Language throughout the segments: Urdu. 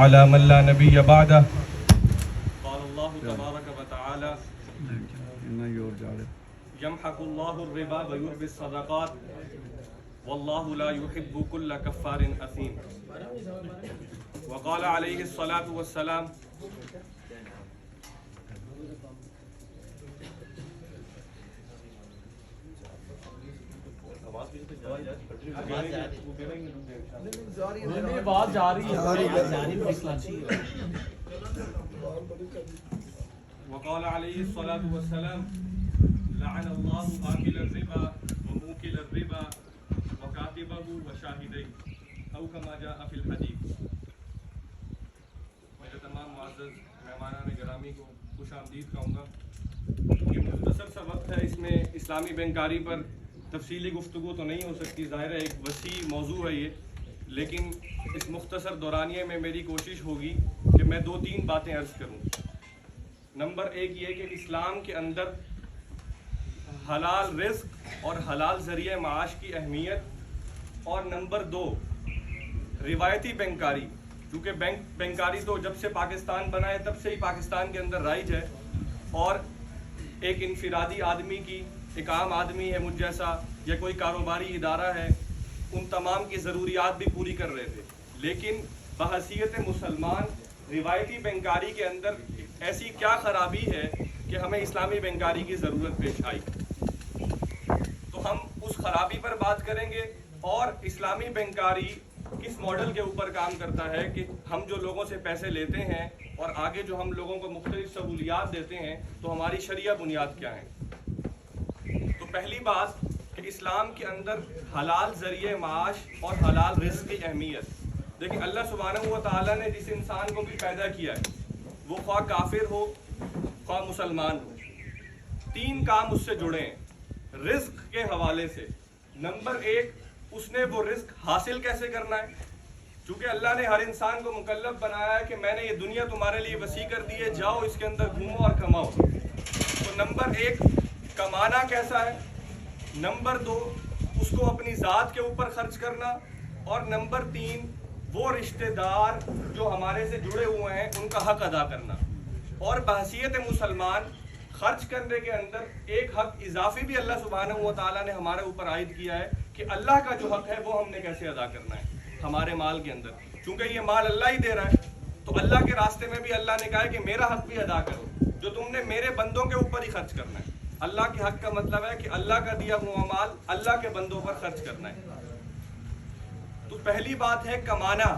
على من لا نبي بعده قال الله تبارك وتعالى يمحق الله الربا ويربي الصدقات والله لا يحب كل كفار أثيم وقال عليه الصلاة والسلام بات جاری ہے وقال عليه الصلاة والسلام لعن الله آكل الربا وموكل الربا وكاتبه وشاهديه أو كما جاء في الحديث. میرے تمام معزز مہمانان گرامی کو خوش آمدید کہوں گا. یہ مختصر سا وقت ہے، اس میں اسلامی بینکاری پر تفصیلی گفتگو تو نہیں ہو سکتی، ظاہر ہے ایک وسیع موضوع ہے یہ، لیکن اس مختصر دورانیے میں میری کوشش ہوگی کہ میں 2-3 باتیں عرض کروں. نمبر 1 یہ کہ اسلام کے اندر حلال رزق اور حلال ذریعہ معاش کی اہمیت، اور نمبر 2 روایتی بینکاری. کیونکہ بینکاری تو جب سے پاکستان بنا ہے تب سے ہی پاکستان کے اندر رائج ہے، اور ایک انفرادی آدمی کی، ایک عام آدمی ہے مجھ جیسا یا کوئی کاروباری ادارہ ہے، ان تمام کی ضروریات بھی پوری کر رہے تھے. لیکن بحیثیت مسلمان روایتی بینکاری کے اندر ایسی کیا خرابی ہے کہ ہمیں اسلامی بینکاری کی ضرورت پیش آئی. تو ہم اس خرابی پر بات کریں گے، اور اسلامی بینکاری کس ماڈل کے اوپر کام کرتا ہے کہ ہم جو لوگوں سے پیسے لیتے ہیں اور آگے جو ہم لوگوں کو مختلف سہولیات دیتے ہیں تو ہماری شرعیہ بنیاد کیا ہیں. تو پہلی بات کہ اسلام کے اندر حلال ذریعہ معاش اور حلال رزق کی اہمیت. دیکھیں، اللہ سبحانہ و تعالیٰ نے جس انسان کو بھی پیدا کیا ہے، وہ خواہ کافر ہو خواہ مسلمان ہو، 3 کام اس سے جڑے ہیں رزق کے حوالے سے. نمبر 1، اس نے وہ رزق حاصل کیسے کرنا ہے، چونکہ اللہ نے ہر انسان کو مکلف بنایا ہے کہ میں نے یہ دنیا تمہارے لیے وسیع کر دی ہے، جاؤ اس کے اندر گھومو اور کماؤ. تو نمبر 1 کمانا کیسا ہے، نمبر 2 اس کو اپنی ذات کے اوپر خرچ کرنا، اور نمبر 3 وہ رشتہ دار جو ہمارے سے جڑے ہوئے ہیں ان کا حق ادا کرنا. اور بحیثیت مسلمان خرچ کرنے کے اندر ایک حق اضافی بھی اللہ سبحانہ و تعالیٰ نے ہمارے اوپر عائد کیا ہے کہ اللہ کا جو حق ہے وہ ہم نے کیسے ادا کرنا ہے ہمارے مال کے اندر. چونکہ یہ مال اللہ ہی دے رہا ہے تو اللہ کے راستے میں بھی اللہ نے کہا ہے کہ میرا حق بھی ادا کرو، جو تم نے میرے بندوں کے اوپر ہی خرچ کرنا ہے. اللہ کے حق کا مطلب ہے کہ اللہ کا دیا ہوا مال اللہ کے بندوں پر خرچ کرنا ہے. تو پہلی بات ہے کمانا.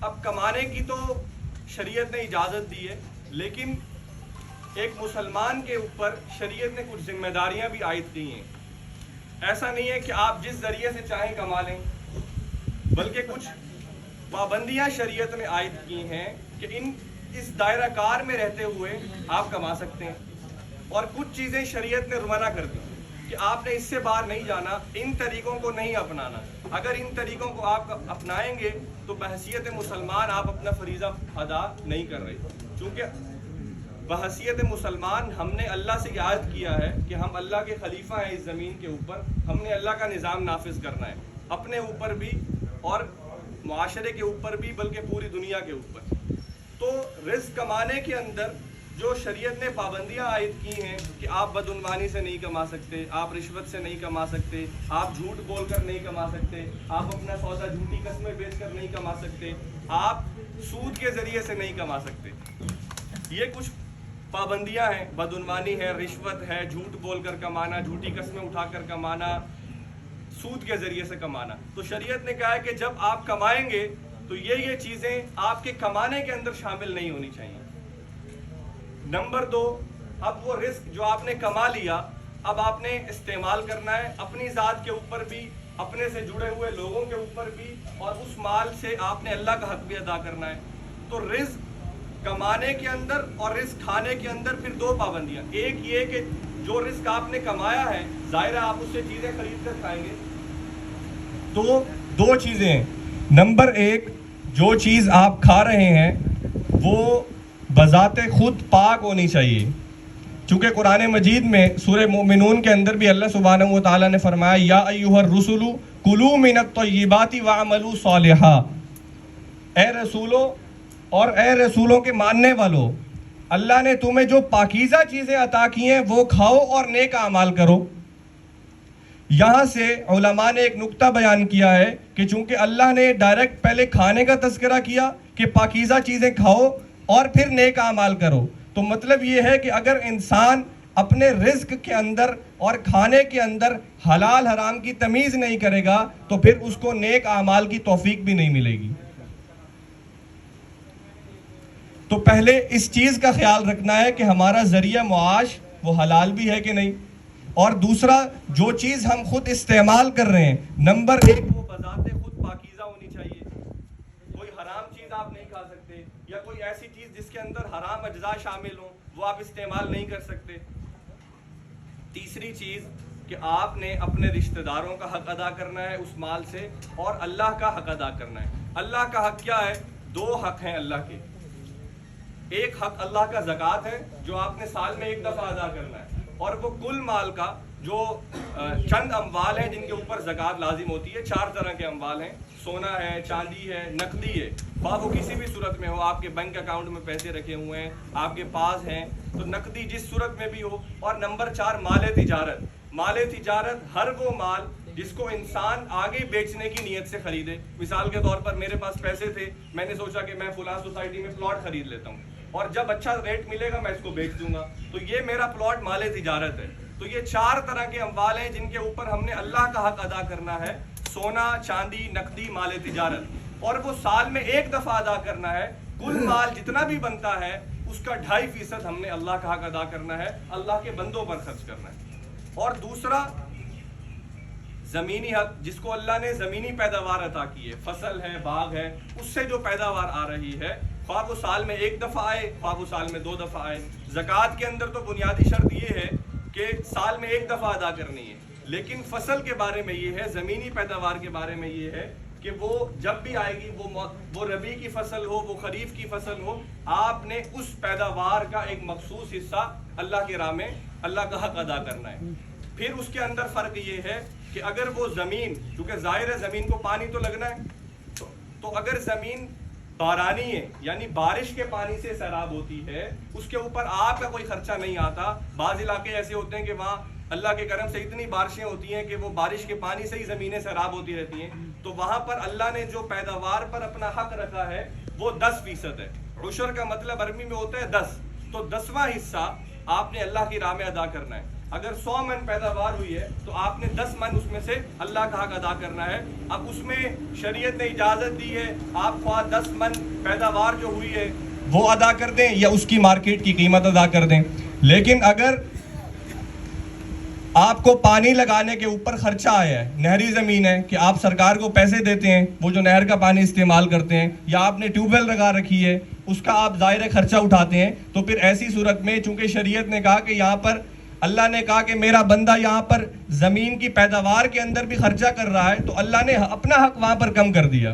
اب کمانے کی تو شریعت نے اجازت دی ہے، لیکن ایک مسلمان کے اوپر شریعت نے کچھ ذمہ داریاں بھی عائد کی ہیں. ایسا نہیں ہے کہ آپ جس ذریعے سے چاہیں کما لیں، بلکہ کچھ پابندیاں شریعت نے عائد کی ہیں کہ اس دائرہ کار میں رہتے ہوئے آپ کما سکتے ہیں، اور کچھ چیزیں شریعت نے منع کر دی کہ آپ نے اس سے باہر نہیں جانا، ان طریقوں کو نہیں اپنانا. اگر ان طریقوں کو آپ اپنائیں گے تو بحیثیت مسلمان آپ اپنا فریضہ ادا نہیں کر رہے. چونکہ بحیثیت مسلمان ہم نے اللہ سے عہد کیا ہے کہ ہم اللہ کے خلیفہ ہیں اس زمین کے اوپر، ہم نے اللہ کا نظام نافذ کرنا ہے اپنے اوپر بھی اور معاشرے کے اوپر بھی، بلکہ پوری دنیا کے اوپر. تو رزق کمانے کے اندر جو شریعت نے پابندیاں عائد کی ہیں کہ آپ بدعنوانی سے نہیں کما سکتے، آپ رشوت سے نہیں کما سکتے، آپ جھوٹ بول کر نہیں کما سکتے، آپ اپنا سودا جھوٹی قسمیں بیچ کر نہیں کما سکتے، آپ سود کے ذریعے سے نہیں کما سکتے. یہ کچھ پابندیاں ہیں، بدعنوانی ہے، رشوت ہے، جھوٹ بول کر کمانا، جھوٹی قسمیں اٹھا کر کمانا، سود کے ذریعے سے کمانا. تو شریعت نے کہا ہے کہ جب آپ کمائیں گے تو یہ چیزیں آپ کے کمانے کے اندر شامل نہیں ہونی چاہیے. نمبر 2، اب وہ رزق جو آپ نے کما لیا اب آپ نے استعمال کرنا ہے اپنی ذات کے اوپر بھی، اپنے سے جڑے ہوئے لوگوں کے اوپر بھی، اور اس مال سے آپ نے اللہ کا حق بھی ادا کرنا ہے. تو رزق کمانے کے اندر اور رزق کھانے کے اندر پھر 2 پابندیاں. ایک یہ کہ جو رزق آپ نے کمایا ہے ظاہر ہے آپ اس سے چیزیں خرید کر کھائیں گے، تو 2 چیزیں ہیں. نمبر 1، جو چیز آپ کھا رہے ہیں وہ بذات خود پاک ہونی چاہیے. چونکہ قرآن مجید میں سورہ مومنون کے اندر بھی اللہ سبحانہ و تعالیٰ نے فرمایا یا ایھا الرسل کلوا من الطیبات واعملوا صالحا، اے رسولو اور اے رسولوں کے ماننے والوں، اللہ نے تمہیں جو پاکیزہ چیزیں عطا کی ہیں وہ کھاؤ اور نیک اعمال کرو۔ یہاں سے علماء نے ایک نقطہ بیان کیا ہے کہ چونکہ اللہ نے ڈائریکٹ پہلے کھانے کا تذکرہ کیا کہ پاکیزہ چیزیں کھاؤ اور پھر نیک اعمال کرو، تو مطلب یہ ہے کہ اگر انسان اپنے رزق کے اندر اور کھانے کے اندر حلال حرام کی تمیز نہیں کرے گا تو پھر اس کو نیک اعمال کی توفیق بھی نہیں ملے گی۔ تو پہلے اس چیز کا خیال رکھنا ہے کہ ہمارا ذریعہ معاش وہ حلال بھی ہے کہ نہیں، اور دوسرا جو چیز ہم خود استعمال کر رہے ہیں نمبر ایک وہ بذات خود پاکیزہ ہونی چاہیے، کوئی حرام چیز آپ نہیں کھا سکتے، یا کوئی ایسی چیز جس کے اندر حرام اجزاء شامل ہوں وہ آپ استعمال نہیں کر سکتے۔ تیسری چیز کہ آپ نے اپنے رشتہ داروں کا حق ادا کرنا ہے اس مال سے، اور اللہ کا حق ادا کرنا ہے۔ اللہ کا حق کیا ہے؟ دو حق ہیں اللہ کے۔ ایک حق اللہ کا زکوٰۃ ہے جو آپ نے سال میں ایک دفعہ ادا کرنا ہے، اور وہ کل مال کا جو چند اموال ہیں جن کے اوپر زکوٰۃ لازم ہوتی ہے، 4 طرح کے اموال ہیں، سونا ہے، چاندی ہے، نقدی ہے، خواہ وہ کسی بھی صورت میں ہو، آپ کے بینک اکاؤنٹ میں پیسے رکھے ہوئے ہیں، آپ کے پاس ہیں تو نقدی جس صورت میں بھی ہو، اور نمبر 4 مال تجارت۔ مال تجارت ہر وہ مال جس کو انسان آگے بیچنے کی نیت سے خریدے۔ مثال کے طور پر میرے پاس پیسے تھے، میں نے سوچا کہ میں فلاں سوسائٹی میں پلاٹ خرید لیتا ہوں اور جب اچھا ریٹ ملے گا میں اس کو بیچ دوں گا، تو یہ میرا پلاٹ مال تجارت ہے۔ تو یہ 4 طرح کے اموال ہیں جن کے اوپر ہم نے اللہ کا حق ادا کرنا ہے، سونا، چاندی، نقدی، مال تجارت، اور وہ سال میں ایک دفعہ ادا کرنا ہے۔ کل مال جتنا بھی بنتا ہے اس کا 2.5% ہم نے اللہ کا حق ادا کرنا ہے، اللہ کے بندوں پر خرچ کرنا ہے۔ اور دوسرا زمینی حق، جس کو اللہ نے زمینی پیداوار عطا کی ہے، فصل ہے، باغ ہے، اس سے جو پیداوار آ رہی ہے، خواہ وہ سال میں ایک دفعہ آئے، خواہ وہ سال میں 2 دفعہ آئے۔ زکوٰۃ کے اندر تو بنیادی شرط یہ ہے کہ سال میں ایک دفعہ ادا کرنی ہے، لیکن فصل کے بارے میں یہ ہے، زمینی پیداوار کے بارے میں یہ ہے کہ وہ جب بھی آئے گی، وہ ربیع کی فصل ہو، وہ خریف کی فصل ہو، آپ نے اس پیداوار کا ایک مخصوص حصہ اللہ کی راہ میں اللہ کا حق ادا کرنا ہے۔ پھر اس کے اندر فرق یہ ہے کہ اگر وہ زمین، کیونکہ ظاہر ہے زمین کو پانی تو لگنا ہے، تو اگر زمین بارانی ہے یعنی بارش کے پانی سے سیراب ہوتی ہے، اس کے اوپر آپ کا کوئی خرچہ نہیں آتا۔ بعض علاقے ایسے ہوتے ہیں کہ وہاں اللہ کے کرم سے اتنی بارشیں ہوتی ہیں کہ وہ بارش کے پانی سے ہی زمینیں سیراب ہوتی رہتی ہیں، تو وہاں پر اللہ نے جو پیداوار پر اپنا حق رکھا ہے وہ 10% ہے۔ عشر کا مطلب عربی میں ہوتا ہے 10، تو 10واں حصہ آپ نے اللہ کی راہ میں ادا کرنا ہے۔ اگر 100 من پیداوار ہوئی ہے تو آپ نے 10 من اس میں سے اللہ کا حق ادا کرنا ہے۔ اب اس میں شریعت نے اجازت دی ہے، آپ خواہ 10 من پیداوار جو ہوئی ہے وہ ادا کر دیں یا اس کی مارکیٹ کی قیمت ادا کر دیں، لیکن اگر آپ کو پانی لگانے کے اوپر خرچہ آیا ہے، نہری زمین ہے کہ آپ سرکار کو پیسے دیتے ہیں وہ جو نہر کا پانی استعمال کرتے ہیں، یا آپ نے ٹیوب ویل لگا رکھی ہے اس کا آپ ظاہر خرچہ اٹھاتے ہیں، تو پھر ایسی صورت میں چونکہ شریعت نے کہا کہ یہاں پر اللہ نے کہا کہ میرا بندہ یہاں پر زمین کی پیداوار کے اندر بھی خرچہ کر رہا ہے، تو اللہ نے اپنا حق وہاں پر کم کر دیا۔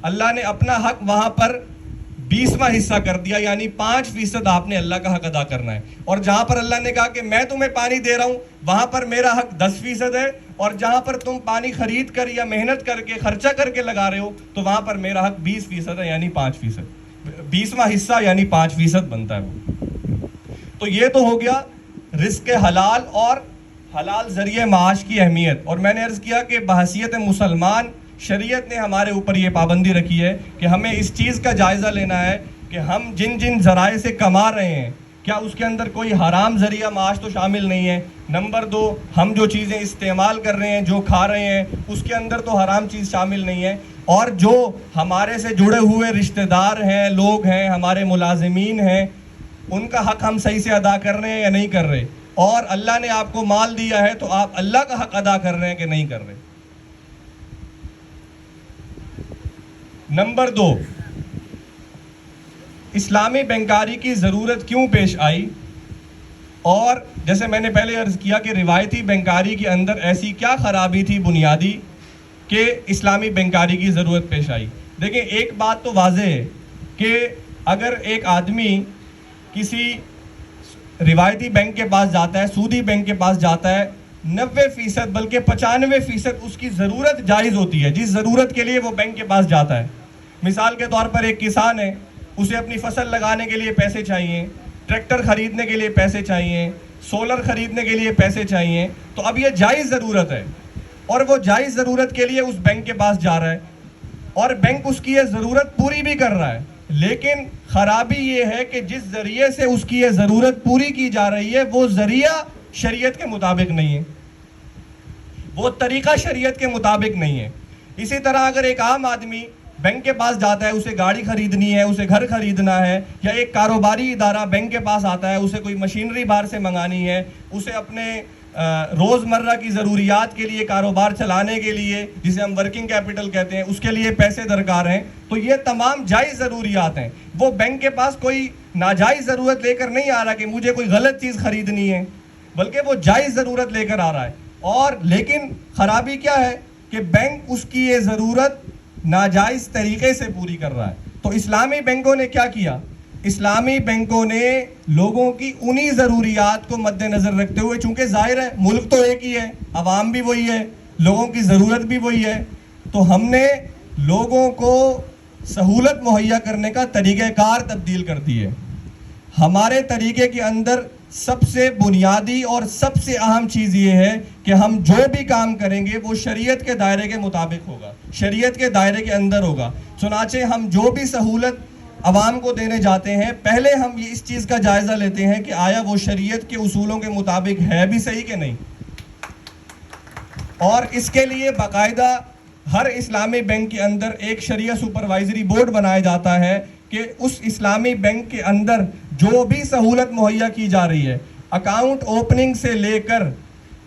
اللہ نے اپنا حق وہاں پر 20واں حصہ کر دیا، یعنی 5% آپ نے اللہ کا حق ادا کرنا ہے۔ اور جہاں پر اللہ نے کہا کہ میں تمہیں پانی دے رہا ہوں وہاں پر میرا حق 10% ہے، اور جہاں پر تم پانی خرید کر یا محنت کر کے خرچہ کر کے لگا رہے ہو تو وہاں پر میرا حق 20% ہے، یعنی 5%، 20واں حصہ یعنی 5% بنتا ہے وہ۔ تو یہ تو ہو گیا رزق حلال اور حلال ذریعہ معاش کی اہمیت۔ اور میں نے عرض کیا کہ بحیثیت مسلمان شریعت نے ہمارے اوپر یہ پابندی رکھی ہے کہ ہمیں اس چیز کا جائزہ لینا ہے کہ ہم جن جن ذرائع سے کما رہے ہیں کیا اس کے اندر کوئی حرام ذریعہ معاش تو شامل نہیں ہے۔ نمبر 2، ہم جو چیزیں استعمال کر رہے ہیں، جو کھا رہے ہیں، اس کے اندر تو حرام چیز شامل نہیں ہے۔ اور جو ہمارے سے جڑے ہوئے رشتہ دار ہیں، لوگ ہیں، ہمارے ملازمین ہیں، ان کا حق ہم صحیح سے ادا کر رہے ہیں یا نہیں کر رہے، اور اللہ نے آپ کو مال دیا ہے تو آپ اللہ کا حق ادا کر رہے ہیں کہ نہیں کر رہے۔ نمبر 2، اسلامی بینکاری کی ضرورت کیوں پیش آئی، اور جیسے میں نے پہلے عرض کیا کہ روایتی بینکاری کے اندر ایسی کیا خرابی تھی بنیادی کہ اسلامی بینکاری کی ضرورت پیش آئی۔ دیکھیں ایک بات تو واضح ہے کہ اگر ایک آدمی کسی روایتی بینک کے پاس جاتا ہے، سودی بینک کے پاس جاتا ہے، 90% بلکہ 95% اس کی ضرورت جائز ہوتی ہے، جس ضرورت کے لیے وہ بینک کے پاس جاتا ہے۔ مثال کے طور پر ایک کسان ہے، اسے اپنی فصل لگانے کے لیے پیسے چاہیے, ٹریکٹر خریدنے کے لیے پیسے چاہیے, سولر خریدنے کے لیے پیسے چاہیے. تو اب یہ جائز ضرورت ہے اور وہ جائز ضرورت کے لیے اس بینک کے پاس جا رہا ہے اور بینک اس کی یہ ضرورت پوری بھی کر رہا ہے. لیکن خرابی یہ ہے کہ جس ذریعے سے اس کی یہ ضرورت پوری کی جا رہی ہے وہ ذریعہ شریعت کے مطابق نہیں ہے, وہ طریقہ شریعت کے مطابق نہیں ہے. اسی طرح اگر ایک عام آدمی بینک کے پاس جاتا ہے, اسے گاڑی خریدنی ہے, اسے گھر خریدنا ہے, یا ایک کاروباری ادارہ بینک کے پاس آتا ہے, اسے کوئی مشینری باہر سے منگانی ہے, اسے اپنے روزمرہ کی ضروریات کے لیے, کاروبار چلانے کے لیے, جسے ہم ورکنگ کیپٹل کہتے ہیں, اس کے لیے پیسے درکار ہیں, تو یہ تمام جائز ضروریات ہیں. وہ بینک کے پاس کوئی ناجائز ضرورت لے کر نہیں آ رہا کہ مجھے کوئی غلط چیز خریدنی ہے, بلکہ وہ جائز ضرورت لے کر آ رہا ہے. اور لیکن خرابی کیا ہے کہ بینک اس کی یہ ضرورت ناجائز طریقے سے پوری کر رہا ہے. تو اسلامی بینکوں نے کیا کیا؟ اسلامی بینکوں نے لوگوں کی انہی ضروریات کو مد نظر رکھتے ہوئے, چونکہ ظاہر ہے ملک تو ایک ہی ہے, عوام بھی وہی ہے, لوگوں کی ضرورت بھی وہی ہے, تو ہم نے لوگوں کو سہولت مہیا کرنے کا طریقہ کار تبدیل کر دی ہے. ہمارے طریقے کے اندر سب سے بنیادی اور سب سے اہم چیز یہ ہے کہ ہم جو بھی کام کریں گے وہ شریعت کے دائرے کے مطابق ہوگا, شریعت کے دائرے کے اندر ہوگا. چنانچہ ہم جو بھی سہولت عوام کو دینے جاتے ہیں, پہلے ہم یہ اس چیز کا جائزہ لیتے ہیں کہ آیا وہ شریعت کے اصولوں کے مطابق ہے بھی صحیح کہ نہیں. اور اس کے لیے باقاعدہ ہر اسلامی بینک کے اندر ایک شریعہ سپروائزری بورڈ بنایا جاتا ہے کہ اس اسلامی بینک کے اندر جو بھی سہولت مہیا کی جا رہی ہے, اکاؤنٹ اوپننگ سے لے کر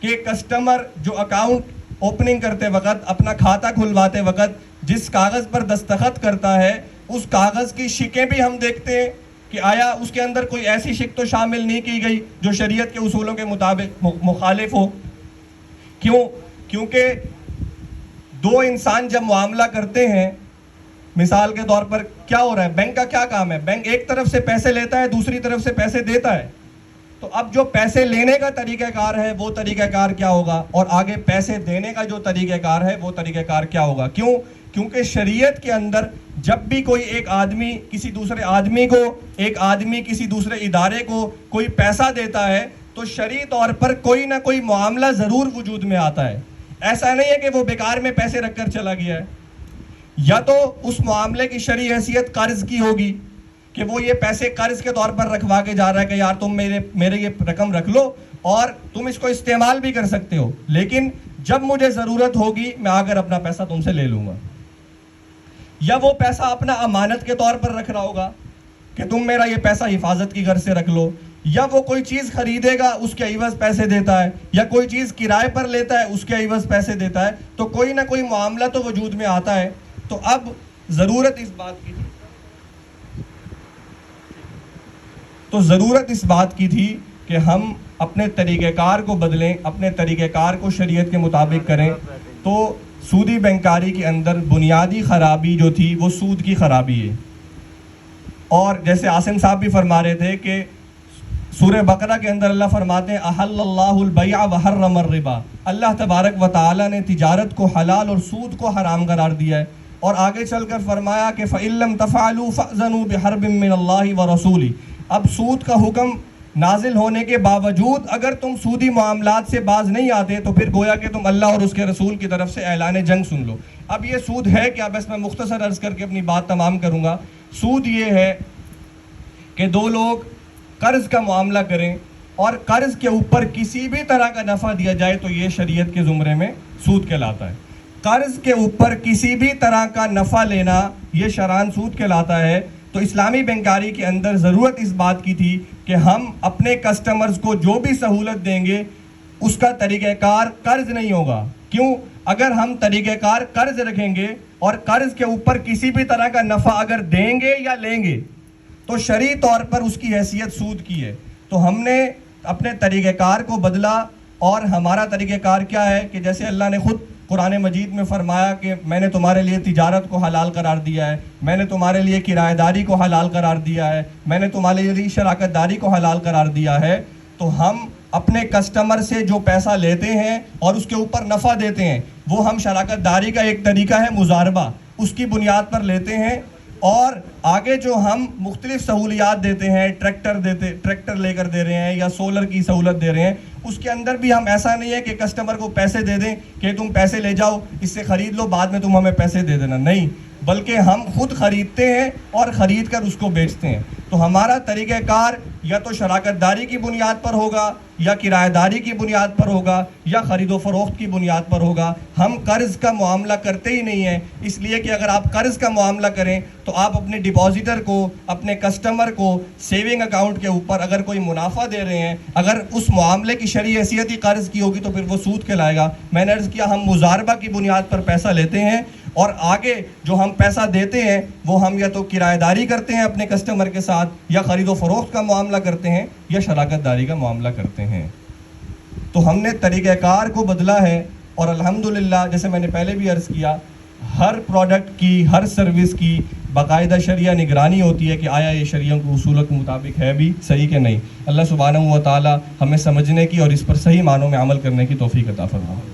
کہ کسٹمر جو اکاؤنٹ اوپننگ کرتے وقت, اپنا کھاتہ کھلواتے وقت جس کاغذ پر دستخط کرتا ہے, اس کاغذ کی شکیں بھی ہم دیکھتے ہیں کہ آیا اس کے اندر کوئی ایسی شک تو شامل نہیں کی گئی جو شریعت کے اصولوں کے مطابق مخالف ہو. کیوں؟ کیونکہ دو انسان جب معاملہ کرتے ہیں, مثال کے طور پر کیا ہو رہا ہے, بینک کا کیا کام ہے, بینک ایک طرف سے پیسے لیتا ہے, دوسری طرف سے پیسے دیتا ہے. تو اب جو پیسے لینے کا طریقہ کار ہے وہ طریقہ کار کیا ہوگا, اور آگے پیسے دینے کا جو طریقہ کار ہے وہ طریقہ کار کیا ہوگا. کیوں؟ کیونکہ شریعت کے اندر جب بھی کوئی ایک آدمی کسی دوسرے آدمی کو, ایک آدمی کسی دوسرے ادارے کو کوئی پیسہ دیتا ہے تو شرعی طور پر کوئی نہ کوئی معاملہ ضرور وجود میں آتا ہے. ایسا نہیں ہے کہ وہ بیکار میں پیسے رکھ کر چلا گیا ہے. یا تو اس معاملے کی شرعی حیثیت قرض کی ہوگی کہ وہ یہ پیسے قرض کے طور پر رکھوا کے جا رہا ہے کہ یار تم میرے یہ رقم رکھ لو اور تم اس کو استعمال بھی کر سکتے ہو, لیکن جب مجھے ضرورت ہوگی میں آ کر اپنا پیسہ تم سے لے لوں گا. یا وہ پیسہ اپنا امانت کے طور پر رکھ رہا ہوگا کہ تم میرا یہ پیسہ حفاظت کی غرض سے رکھ لو. یا وہ کوئی چیز خریدے گا اس کے عوض پیسے دیتا ہے, یا کوئی چیز کرائے پر لیتا ہے اس کے عوض پیسے دیتا ہے. تو کوئی نہ کوئی معاملہ تو وجود میں آتا ہے. تو اب ضرورت اس بات کی تھی کہ ہم اپنے طریقہ کار کو بدلیں, اپنے طریقہ کار کو شریعت کے مطابق کریں. تو سودی بینکاری کے اندر بنیادی خرابی جو تھی وہ سود کی خرابی ہے. اور جیسے عاصم صاحب بھی فرما رہے تھے کہ سورہ بقرہ کے اندر اللہ فرماتے ہیں احل اللہ البیع وحرم الربا, اللہ تبارک و تعالی نے تجارت کو حلال اور سود کو حرام قرار دیا ہے. اور آگے چل کر فرمایا کہ فَإِن لَمْ تَفْعَلُوا فَأْذَنُوا بِحَرْبٍ مِّنَ اللَّهِ وَرَسُولِهِ. اب سود کا حکم نازل ہونے کے باوجود اگر تم سودی معاملات سے باز نہیں آتے تو پھر گویا کہ تم اللہ اور اس کے رسول کی طرف سے اعلان جنگ سن لو. اب یہ سود ہے کیا, بس میں مختصر عرض کر کے اپنی بات تمام کروں گا. سود یہ ہے کہ دو لوگ قرض کا معاملہ کریں اور قرض کے اوپر کسی بھی طرح کا نفع دیا جائے تو یہ شریعت کے زمرے میں سود کہلاتا ہے. قرض کے اوپر کسی بھی طرح کا نفع لینا یہ شرعاً سود کہلاتا ہے. تو اسلامی بینکاری کے اندر ضرورت اس بات کی تھی کہ ہم اپنے کسٹمرز کو جو بھی سہولت دیں گے اس کا طریقہ کار قرض نہیں ہوگا. کیوں؟ اگر ہم طریقہ کار قرض رکھیں گے اور قرض کے اوپر کسی بھی طرح کا نفع اگر دیں گے یا لیں گے تو شرعی طور پر اس کی حیثیت سود کی ہے. تو ہم نے اپنے طریقہ کار کو بدلا, اور ہمارا طریقہ کار کیا ہے کہ جیسے اللہ نے خود قرآن مجید میں فرمایا کہ میں نے تمہارے لیے تجارت کو حلال قرار دیا ہے, میں نے تمہارے لیے کرایہ داری کو حلال قرار دیا ہے, میں نے تمہارے لیے شراکت داری کو حلال قرار دیا ہے. تو ہم اپنے کسٹمر سے جو پیسہ لیتے ہیں اور اس کے اوپر نفع دیتے ہیں وہ ہم شراکت داری کا ایک طریقہ ہے مضاربہ, اس کی بنیاد پر لیتے ہیں اور آگے جو ہم مختلف سہولیات دیتے ہیں، ٹریکٹر لے کر دے رہے ہیں یا سولر کی سہولت دے رہے ہیں، اس کے اندر بھی ہم ایسا نہیں ہے کہ کسٹمر کو پیسے دے دیں کہ تم پیسے لے جاؤ، اس سے خرید لو، بعد میں تم ہمیں پیسے دے دینا، نہیں، بلکہ ہم خود خریدتے ہیں اور خرید کر اس کو بیچتے ہیں. تو ہمارا طریقہ کار یا تو شراکت داری کی بنیاد پر ہوگا یا کرایہ داری کی بنیاد پر ہوگا یا خرید و فروخت کی بنیاد پر ہوگا. ہم قرض کا معاملہ کرتے ہی نہیں ہیں، اس لیے کہ اگر آپ قرض کا معاملہ کریں تو آپ اپنے ڈپازیٹر کو، اپنے کسٹمر کو سیونگ اکاؤنٹ کے اوپر اگر کوئی منافع دے رہے ہیں، اگر اس معاملے کی شرعی حیثیت ہی قرض کی ہوگی تو پھر وہ سود کہلائے گا. میں نے عرض کیا ہم مضاربہ کی بنیاد پر پیسہ لیتے ہیں اور آگے جو ہم پیسہ دیتے ہیں وہ ہم یا تو کرایہ داری کرتے ہیں اپنے کسٹمر کے ساتھ، یا خرید و فروخت کا معاملہ کرتے ہیں، یا شراکت داری کا معاملہ کرتے ہیں. تو ہم نے طریقہ کار کو بدلا ہے اور الحمدللہ جیسے میں نے پہلے بھی عرض کیا، ہر پروڈکٹ کی، ہر سروس کی باقاعدہ شرعیہ نگرانی ہوتی ہے کہ آیا یہ شریعہ کے اصولوں کے مطابق ہے بھی صحیح کہ نہیں. اللہ سبحانہ و تعالی ہمیں سمجھنے کی اور اس پر صحیح معنوں میں عمل کرنے کی توفیق عطا فرمائے.